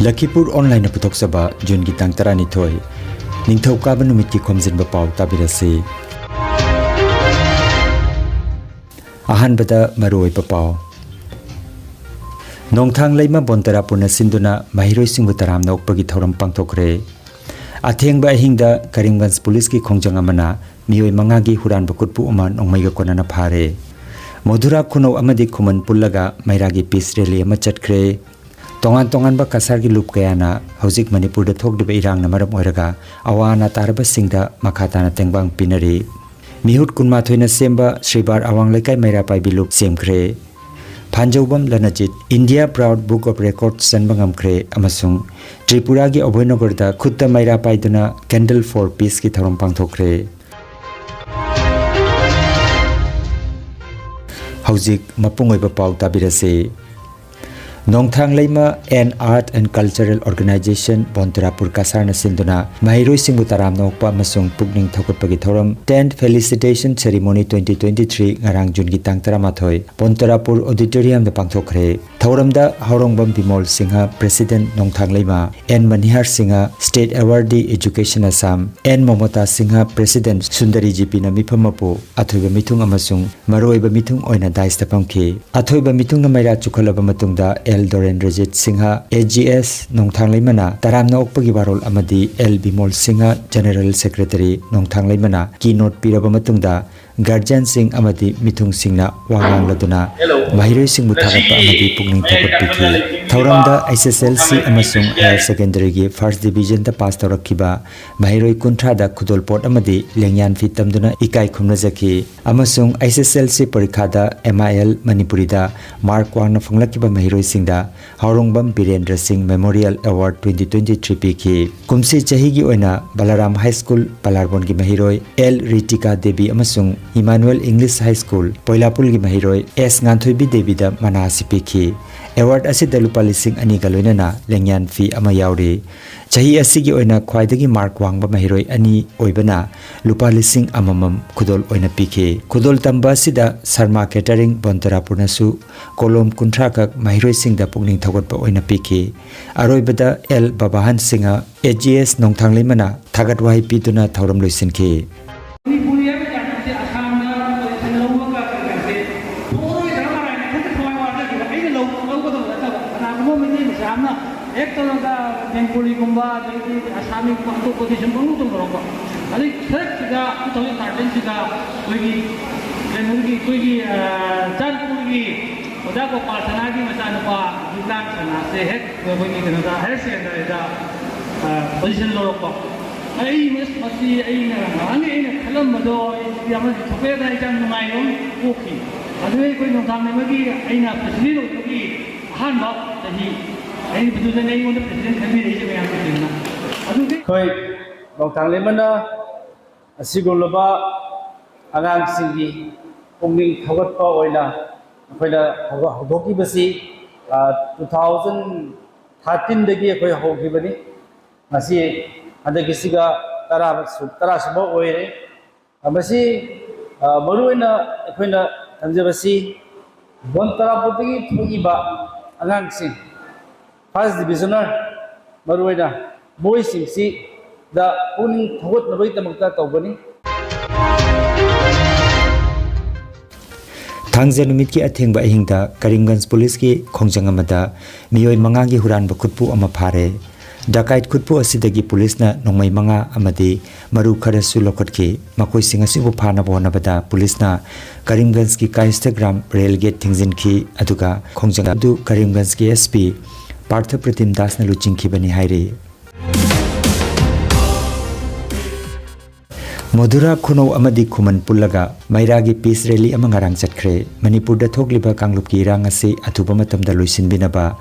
Lakhipuronline putoksaba June gi tang 12 ningthau kaba numit ki Khomjinba Pao tabirasi ahanbada maroi papao nongthang leima bontara purna sinduna mahiroi singbu taram nokpagi thoram pangthokre athengba ahingda Karimganj police ki khongjang amana mioi manga gi huran bakutpu aman ongmaiga konana phare modhura khuno amadi khuman pullaga mairagi peace rally ama chatkhre tongan tongan ba kasar gi loop kayana hojik Manipur da thokdiba irang na maram oiraga awana tarba singda makhatana tengbang pinari mihut kunma thoina semba Sribar awang lekai maira pai bilup semkhre Panjobam Lanajit India Proud Book of Records sanbangam khre amasung Tripura gi Obhoynagar da khutta maira paiduna Candle for Peace ki thorom pangthokre hojik mapungoi ba pau tabirase Nongthang leima an art and cultural organization Bontarapur kasarna sinduna mahiroi singbu taram nokpa amasung pukning thokotpagi thoram 10th felicitation ceremony 2023 ngarang June gi tang 13 Bontarapur auditorium da pangthokre thoramda haurongbam Bimol Singha president Nongthang leima N Manihar Singha state awardee education Assam N Momota Singha president Sundari GP na mifamapu athoiba mithung amasung maroiba mithung oina daista pamkhi athoiba mithung na maira chukhalaba matungda L Doren Rajit Singha AGS Nongthang leimana taramna okpagi barol amadi L Bimol Singha General Secretary Nongthang leimana keynote piraba matungda Guardian Singh amadi mithung singna wangang laduna mahiroi singbu thagatpa amadi pukning thokotpiki thoramda SSLC amasung higher secondary gi first division da pass tawrakkiba mahiroi kunthra da khudol pot amadi lengyan fi tamduna ikai khumna jaki amasung SSLC parikha da MIL Manipuri da mark wangna phanglakiba mahiroi singda Haurongbam Birendra Singh Memorial Award 2023 piki kumsi chahi gi oina Balaram High School Palarbon gi mahiroi L Ritika Devi amasung Emmanuel English High School Poilapul gi mahiroi S Nganthoibi Devi da manasi piki award asida lupa lising ani ga loinana lengyan fi ama yauri chahi asigi oina khwaidagi mark wangba mahiroi ani oibana lupa lising amamam khudol oina piki khudol tamba sida Sarma Catering Bontarapur nasu kolom kunthra ka mahiroi singda pukning thogotpa oina piki aroibada L Babahan Singha AGS Nongthang leimana thagat wai pituna thoram loisinki एक तो ना Bengali गुम्बा जैसे आसामी को position बंगू तो करोगे अरे sir सिगा तो ये कार्टन सिगा कोई की चांदपुर की उधर को पार्टनर की मचान पा विकास करना से है कोई की करना है से अंदर इधर पोजीशन लोग को अरे ये मस्ती ये ना आने खलम मदो ये हम थोपे का इधर नुमाइयों कोकी अरे कोई नुकसान नहीं मगी ये ना पिछली लोग की हान बात नहीं Koi Nongthang leimana asigolaba agang singgi pungning thogotpa oina akoina hodoki basi 2013 dagi akoi hogibani masi adagi siga tara suba oire masi maruina akoina tamjabasi Bontarapur dagi thogiba agang sing First Divisioner Maruida Boy Singsi the Puning Thot Nabita Makta Tobani Thangja numit ki athengba ahingda Karimganj police ki khongjangamada mioi manga gi huran ba khutpu ama phare dakait khutpu asidagi police na nongmai manga amadi maru kharasu lokotki makoi singa sibu phana bonabada police na Karimganj ki Instagram rail gate thingzin ki aduga khongjanga du Karimganj ki SP Partha Pratim Das na luchingki bani hairi Modhura khuno amadi khuman pullaga mairagi peace rally amangarang chatkre Manipur da thokliba kanglup ki rang ase athuba matamda loisin binaba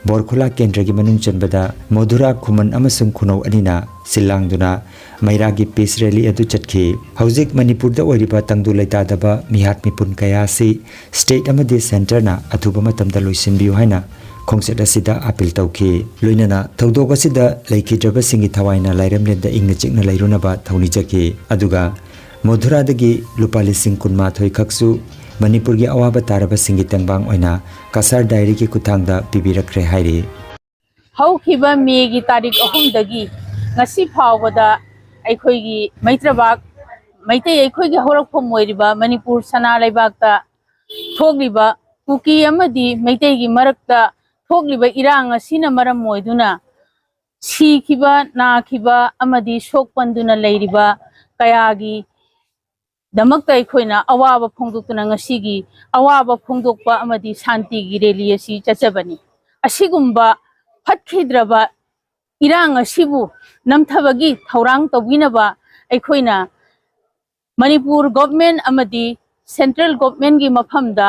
Borkhula Kendra gi manung chanbada Modhura khuman amasung khuno anina silangduna mairagi peace rally adu chatki hojik Manipur da oiriba tangdu laita daba mihat mipun kaya si state amadi center na athuba matamda loisin biu haina khongset asida appeal tauki loinana thodok asida laikhidraba singi thawaina lairamne da ingna chikna lairunaba thauni jaki aduga Modhura dagi lupa lising kunma thoi khaksu Manipur gi awaba taraba singi tangbang oina kasar diary ki kuthangda pibirakre hairi ꯍꯧꯈꯤꯕ ꯃꯦꯒꯤ ꯇꯥꯔꯤꯛ 3ꯗꯒꯤ ngasi ꯐꯥꯎꯕꯗ ꯑꯩꯈꯣꯏꯒꯤ ꯃꯩꯇ꯭ꯔꯕꯥꯛ ꯃꯩꯇꯩ ꯑꯩꯈꯣꯏꯒꯤ ꯍꯧꯔꯛꯐꯝ ꯑꯣꯏꯔꯤꯕ ꯃꯅꯤꯄꯨꯔ ꯁꯅꯥ ꯂꯩꯕꯥꯛꯇ ꯊꯣꯛꯂꯤꯕ ꯀꯨꯀꯤ ꯑꯃꯗꯤ ꯃꯩꯇꯩꯒꯤ ꯃꯔꯛꯇ ꯊꯣꯛꯂꯤꯕ ꯏꯔꯥꯡ ꯑꯁꯤꯅ ꯃꯔꯝ ꯑꯣꯏꯗꯨꯅ ꯁꯤꯈꯤꯕ ꯅꯥꯈꯤꯕ ꯑꯃꯗꯤ ꯁꯣꯛꯄꯟꯗꯨꯅ ꯂꯩꯔꯤꯕ ꯀꯌꯥꯒꯤ ꯗꯃꯛꯇ ꯑꯩꯈꯣꯏꯅ ꯑꯋꯥꯕ ꯐꯣꯡꯗꯣꯛꯇꯨꯅ ꯉꯁꯤꯒꯤ ꯑꯋꯥꯕ ꯐꯣꯡꯗꯣꯛꯄ ꯑꯃꯗꯤ ꯁꯥꯟꯇꯤꯒꯤ ꯔꯦꯂꯤ ꯑꯁꯤ ꯆꯠꯆꯕꯅꯤ ꯑꯁꯤꯒꯨꯝꯕ ꯐꯠꯈꯤꯗ꯭ꯔꯕ irang asibu namthabagi thaurang tawinaba aikhoina Manipur government amadi central government gi mafamda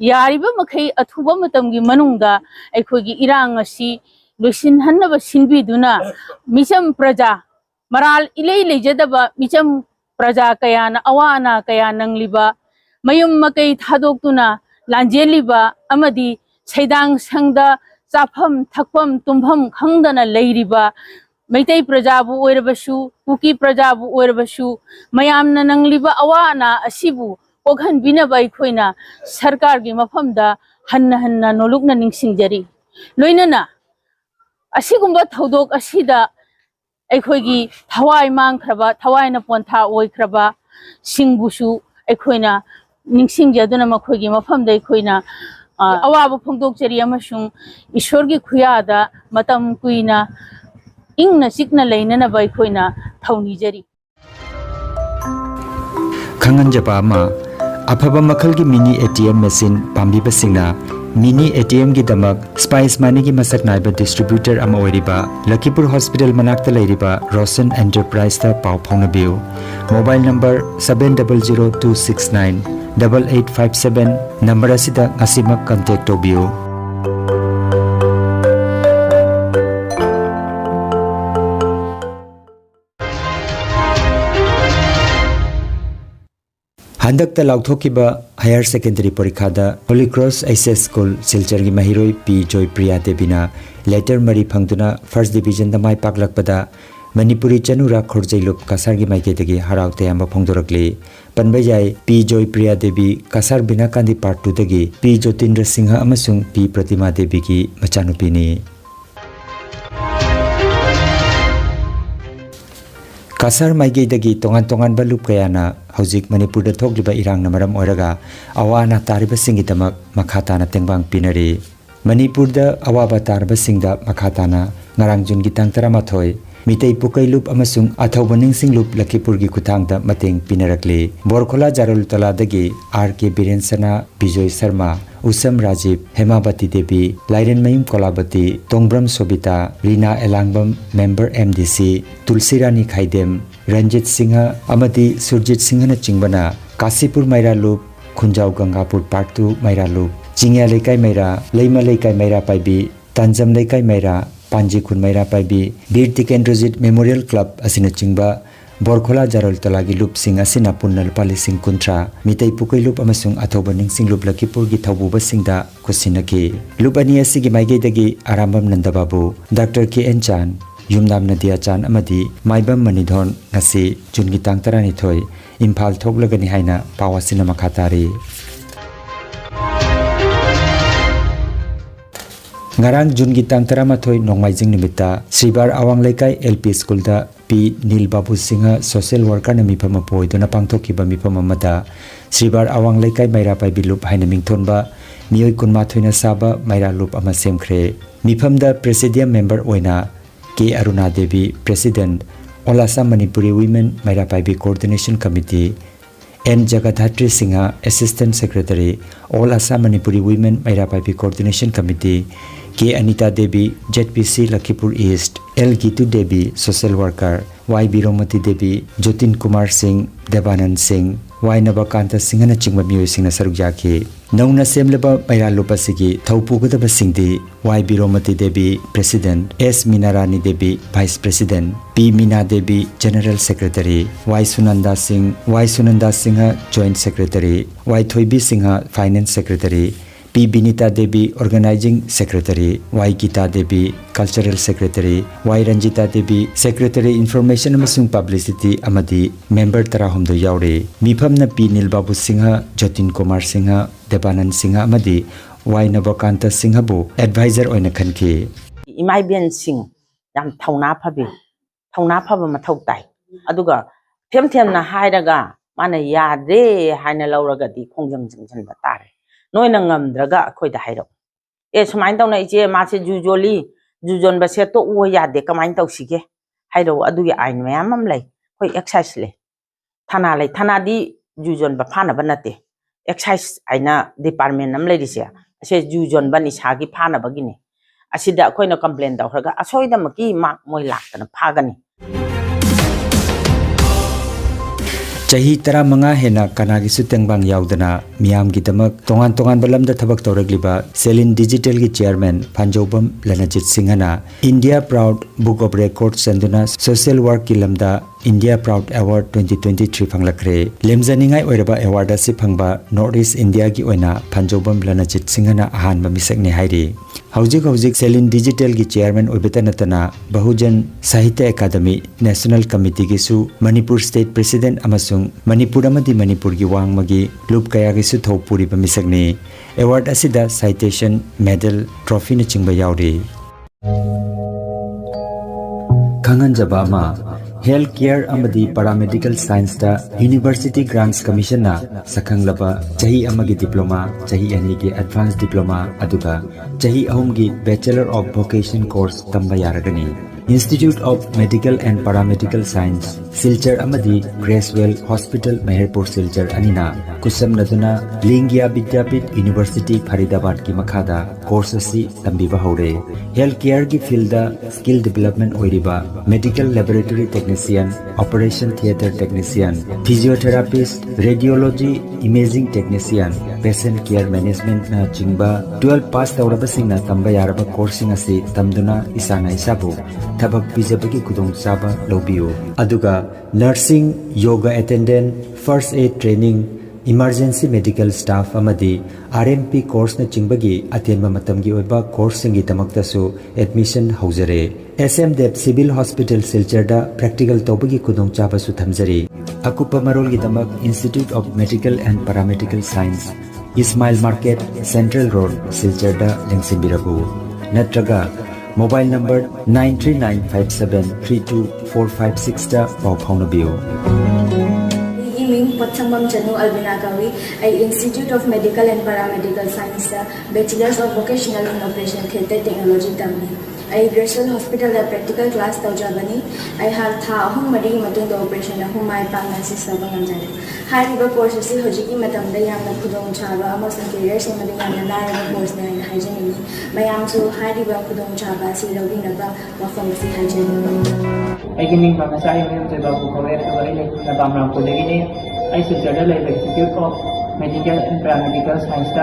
yariba makhai athuba matamgi manungda aikhogi irang asi loisin hannaba sinbiduna micham praja maral ilei leijadaba micham praja kayana awana kaya nangliba mayum makai thadoktuna lanjeliba amadi saidang sangda chafam thakpam tumpham khangdana leiriba Maitai Prajabu Oirabashu, Kuki Prajabu Oirabashu, Mayamna Nangliba Awana, Asibu, Okhan Binabai Koina, Sarkar Gimafamda, Hanna Nolukna Ningsingjari. Loinana Asigumba Todok Asida Ekoigi, Tawai Mankraba, Tawai Naponta Oikraba, Singbushu, Ekoina, Ningsingjaduna Makogi, Mafamda Koina, Awaba Pondok Jeriamashung, Ishorgi Kuyada, Matam Kuina. Ingna sikna lainana bai khoina thauni jari Khangan japa ma afaba makhal gi mini ATM machine pambi basingna mini ATM gi damak spice money gi masak naiba distributor ama oiriba Lakhipur hospital manakta leiriba Rosen enterprise ta pau phongna biu mobile number 7002698857 number asida asima contact to biu Handakta lauthokiba higher secondary parikada Holy Cross SS School Silchar gi mahiroi P Joy Priya Devina letter mari phangduna first division da mai paklakpada Manipuri chanura khorjailup kasar gi maiketagi haraute amba phongdorakli panbajai P Joy Priya Devi kasar bina kandi part 2 dagi P Jotindra Singha amasung P Pratima Devi gi machanupini Kasar maigei dagi tongan balup kayana hojik Manipur da thokliba irang na maram oiraga awana tariba singidamak makhatana tengbang pinari Manipur da awaba tariba singda makhatana ngarang jun gi tang 13 Mitei Pukailup amasung Athaubaning Singlup Lakhipur gi kuthangda mateng pinarakli Borkhola Jarul Tala dagi RK Birensana Bijoy Sharma Usam Rajiv Hemabati Devi Lairen Mayum Kolabati Tongbram Sobita Rina Elangbam Member MDC Tulsirani Khaidem Ranjit Singha Amati Surjit Singha na Chingbana Kasipur Maira Loop Khunjau Gangapur Part 2 Maira Loop Jingya Leikai Maira Leima Leikai Maira Paibi Tanjam Leikai Maira Panji Kun Maira Paibi Bir Tikendrojit Memorial Club asina chingba Borkhola Jarol Talagi Loop Sing asina punna lupali sing kuntra Mitei Pukai Loop amasung Athobaning Sing Loop Lakhipur gi thaububa singda kusinaki Loop ani asigi maigei dagi Arambam Nandababu Dr. K.N. Chan Yumnam Nadia Chan amadi Maibam Manidhon ngasi Jungi tang 12 Imphal thoklagani haina pawasina makhatari Ngarang Jungi tang 13 nongmaijing nimita Sribar Awang Leikai LP School da P Nil Babu Singha social worker na mipama poiduna pangthokiba mipama mada Sribar Awang Leikai Maira Paibi Loop haina mingthonba mioi kunmathoina saba Maira Loop ama semkhre miphamda presidium member oina K Aruna Devi president All Assam Manipuri Women Maira Paibi coordination committee N Jagadhatri Singha assistant secretary All Assam Manipuri Women Maira Paibi coordination committee K Anita Devi ZPC Lakhipur East L Gitu Devi social worker Y Biromati Devi Jotin Kumar Singh Devanand Singh Y Nabakanta Singh na chingba mioi singna sarukjaki Nauna semleba Maira Lopasigi Thaupugadaba Singdi Y Biromati Devi President S Minarani Devi Vice President P Mina Devi General Secretary Y Sunanda Singha Joint Secretary Y Thoibi Singha Finance Secretary P Binita Devi Organizing Secretary Y Gita Devi Cultural Secretary Y Ranjita Devi Secretary Information amasung Publicity amadi Member Tarahumdo yaure Miphamna P Nilbabu Singha Jotin Kumar Singha Devanand Singha amadi Y Nabakanta Singha bu Advisor oina khanki इमाई बेन सिंह याम थौना फब मथौ ताई अदुगा them ना हाइरगा माने यादे हाइना लौरगदी खोंजंग जंजन बतारे नोइना ngamdraga अखोइदा हाइरो ए सुमाइन तौना इचे मासे जुजोली जुजोन बसे तो उ यादे कमाइन तौसिगे हाइरो अदुगी आइन मयाम अम लै खोइ एक्सरसाइज ले थाना दी जुजोन बफाना बनते एक्सरसाइज आइना डिपार्टमेंट अम लेरिसे असे जुजोन बनि सागी फाना बगिने असिदा अखोइना कंप्लेन तौखरगा असोइदमकी माक मोइ लाक्तना फागनी चाही 15 हेना कनागिसु तेंगबांग यावदना मियामगी दमक तोंगान तोंगान बलमदा थबक तौरगलिबा सेलिन डिजिटल की चेयरमैन फांजौबम लनजित सिंहना India proud book of record संदुना सोशल वर्क की लमदा इंडिया प्राउड अवार्ड 2023 फंगलखरे लेमजनिंगाई ओइरबा अवार्ड असि फंगबा नॉर्थ ईस्ट इंडिया की ओइना फांजौबम लनजित सिंहना अहान मिसकने हाइरी हौजिक सेलिन डिजिटल की चेयरमैन ओइबता नतना बहुजन साहित्य अकादमी नेशनल कमिटी की सु मणिपुर स्टेट प्रेसिडेंट अमसुंग मणिपुर अमदी मणिपुर की वांगमगी लुप कया की सु थौपुरी मिसकने अवार्ड असिदा साइटेशन मेडल ट्रॉफी न चिंगबा यावरी खंगन जबामा हेल्थ केयर अमदी पैरामेडिकल साइंस दा यूनिवर्सिटी ग्रांट्स कमीशन ना सखंगलबा चाही अमगी डिप्लोमा चाही अनी के एडवांस डिप्लोमा अदुगा चाही अहुम की बैचलर ऑफ वोकेशन कोर्स तंबा यारगनी institute of medical and paramedical science Silchar अमदी ग्रेसवेल हॉस्पिटल मेहरपुर सिलचर अनिना कुसम नदुना लिंगिया विद्यापीठ यूनिवर्सिटी फरीदाबाद की मखादा कोर्स असी तंबीबा हौरे हेल्थ केयर की फील्ड स्किल डेवलपमेंट ओइरिबा medical laboratory technician operation theatre technician physiotherapist radiology imaging technician patient care management ना चिंगबा 12 पास तौरबसिंगना तंबा यारबा कोर्सिंग असी तमदुना इसाना इसाबु थबक पिजबगी खुदोंग चाबा लौबियो अदुगा nursing yoga attendant first aid training emergency medical staff अमदी आरएमपी कोर्स न चिंबगी अतेनबा मतमगी ओइबा कोर्स सिंगी तमक्तसु एडमिशन हौजरे एसएम देव सिविल हॉस्पिटल सिलचरदा प्रैक्टिकल तौबगी खुदोंग चाबसु थमजरी अकुपा मरोल की दमक institute of medical and paramedical science Ismail market central road सिलचरदा लेंसिबिरबु नत्रगा मोबाइल नंबर 9395732456 दा पाउ फाउनबियो Potchambam Chanu Albina Kawi, I Institute of Medical and Paramedical Science, Bachelor's of Vocational in Operation Theatre Technology Tamni. I Gresham Hospital practical class Taujabani. I have Tha Hum Madi Matung the operation of whom I Pangasi Sabangan. High river courses Hojiki Matamda Yama Kudong Chava, Muslim careers in Madina course and hygiene. Mayam to High river Kudong Chava, Silavina, Wafamasi hygiene. I can make my assignment about the Bamra Kodegini. I suggested like Institute of Medical and Paramedical Science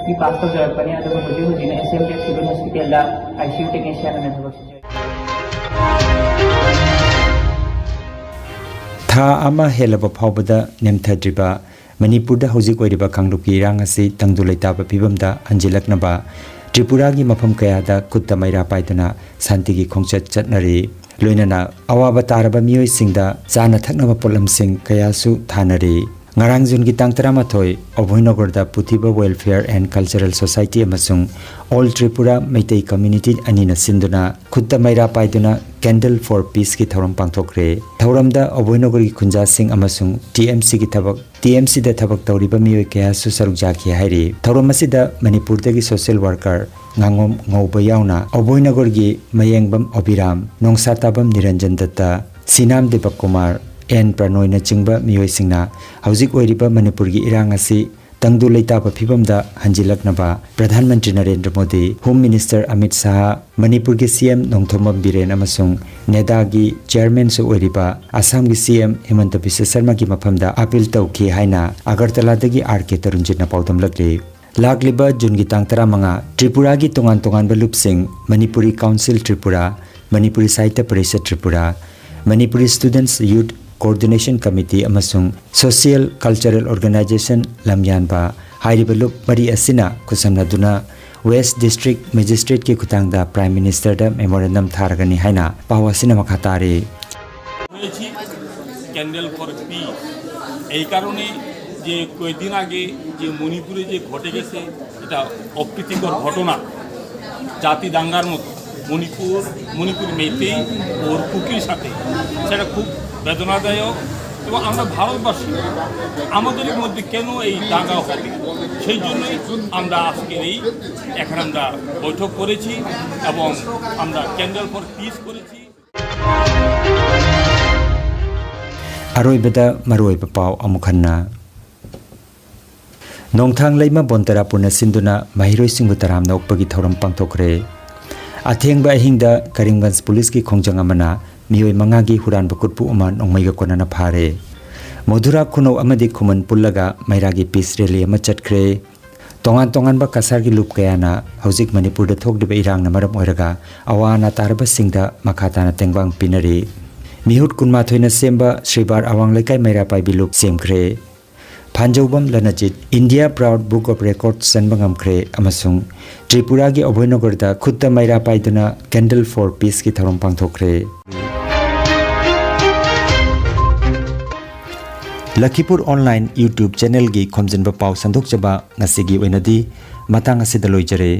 the pastor Japan and the Muji in SMT Civil Hospital ICU technician and था अमा हेलब फाउबदा नेमथद्रिबा मणिपुरदा हौजिक ओइरिबा कांगलुकी रांग असि तंगदु लैताबा फिबमदा हंजिलकनबा त्रिपुरा की मफम कयादा कुत्ता मैरा पाइदना शांति की खोंचत चटनरी लोइनना अवाबा तारबा मियोय सिंगदा चाना थकनबा पोलम सिंग कयासु थानरी ngarang jun ki tang 13 Abhaynagar दा पुथिबा वेलफेयर एंड कल्चरल सोसाइटी अमसुंग ऑल त्रिपुरा मैतै कम्युनिटी अनिना सिंदुना खुद्दा मैरा पाइदुना कैंडल फॉर पीस की थौरम पांथोकरे थौरमदा अभयनगर की खुंजा सिंग अमसुंग टीएमसी की थबक टीएमसी दा थबक तौरिबा मियोय कया सु सरुक जाखि हाइरि थौरम असिदा मणिपुर दगी social worker ngangom ngauba yauna Abhaynagar की मयंगबम अभिराम नोंसाताबम निरंजन दत्ता सिनाम देवक कुमार एन प्रणोयना चिंबा मियोयसिंगना हौजिक ओइरिबा मणिपुर की इरांग असि तंगदु लैताबा फिबमदा हंजिलकनबा प्रधानमंत्री नरेंद्र मोदी होम मिनिस्टर अमित शाह मणिपुर की सीएम नोंथोमब बिरेन अमसुंग नेदा की चेयरमैन सु ओइरिबा असम की सीएम हेमंत बिश्व शर्मा की मफमदा अपील तौखि हाइना अगरतला दगी आरके तरुणजितना पाउदम लग्ले लाग्लिबा जून की तांग 15 त्रिपुरा की तोंगान तोंगान बलुपसिंग Manipuri council Tripura Manipuri Sahitya Parishad Tripura Manipuri students youth coordination committee अमसुंग सोशल कल्चरल ऑर्गेनाइजेशन लमयानबा हाइरिबा लुप मरी असिना खुसमनादुना वेस्ट डिस्ट्रिक्ट मजिस्ट्रेट के खुतांगदा प्राइम मिनिस्टर दा मेमोरेंडम थारगनी हाइना पावासिना मखातारे कैंडल फॉर पीस এই কারণে যে কয়েকদিন আগে যে মণিপুরে যে ঘটে গেছে এটা অপ্রীতিকর ঘটনা জাতি দাঙ্গার মতো মণিপুরি মেয়েতেই ওর কুকির সাথে সেটা খুব বেদনাদায়ক এবং আমরা ভারতবাসী আমাদের মধ্যে কেন এই দাঙ্গা হবে সেই জন্যই আমরা আজকের এখানে আমরা বৈঠক করেছি এবং আমরা ক্যান্ডেল ফর পিস করেছি Aroibada maruiba pau amukhanna Nongthang leima bontara purna sinduna mahiroi singbu taram nokpagi thoram pangthokre Athengba ahingda Karimganj police ki khongjang amana mioi mangagi huran bakutpu uman ongmaiga konana phare Modhura khuno amadi khuman pullaga mairagi peace rally ama chatkre tongan ba kasar gi lup kayana hojik Manipur da thokdiba irang na maram oiraga awana tarba singda makhatana tengwang pinari Mihut kunma thoina semba Sribar awang lekai maira pai bilup semkre Panjobam Lanajit India Proud Book of Records sanbangam kre amasung Tripura gi Obhoynagar da khutta maira pai duna Candle for Peace ki thorom pangthokre Lakhipuronline YouTube channel gi Khomjinba Pao sandok chaba ngasigi oinadi matang asidaloi jare